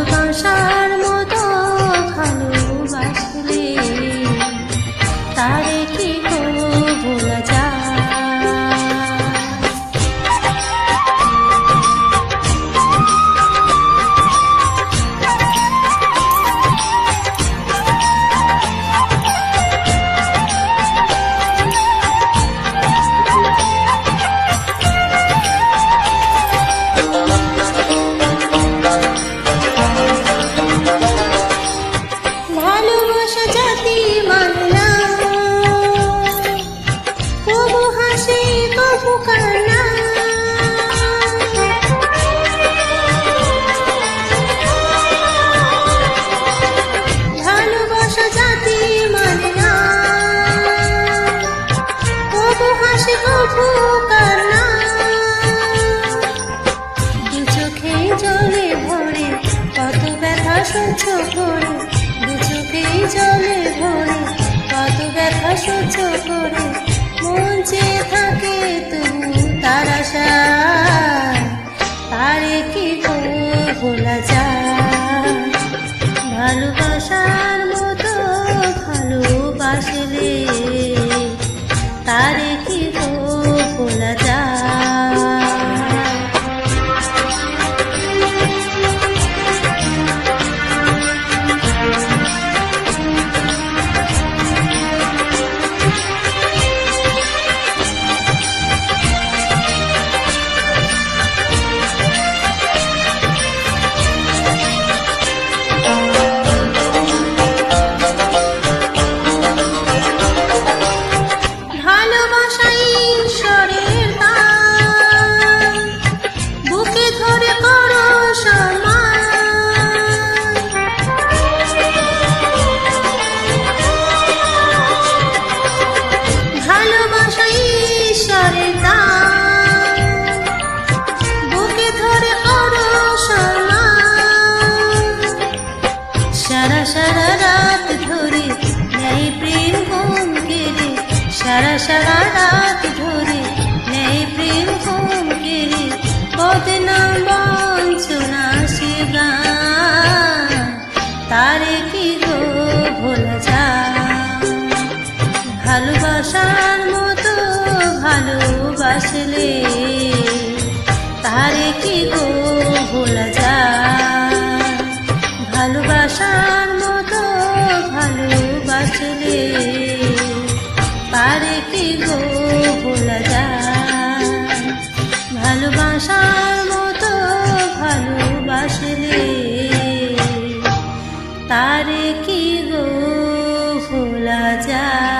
ভালোবাসার মতো ভালোবাসলে তারে কি ভোলা যায়। সহ্য করে দু চোখেই জলে ভরে কত ব্যথা সহ্য করে মন চেয়ে থাকে তবু তার আশায় তারে কি ভোলা যায়। ভালোবাসার মতো ভালোবাসলে তারে কি ভোলা যায়। সারা রাত ধরে নেই প্রেম ঘুম কেড়ে সারা রাত ধরে নেই প্রেম ঘুম কেড়ে বদনাম বঞ্চনা সে গান তারে কি ভোলা যায়। ভালোবাসার মতো ভালোবাসলে তারে কি ভোলা যায়। ভালোবাসার মতো ভালোবাসলে তারে কি ভোলা যায়। ভালোবাসার মতো ভালোবাসলে তারে কি ভোলা যায়।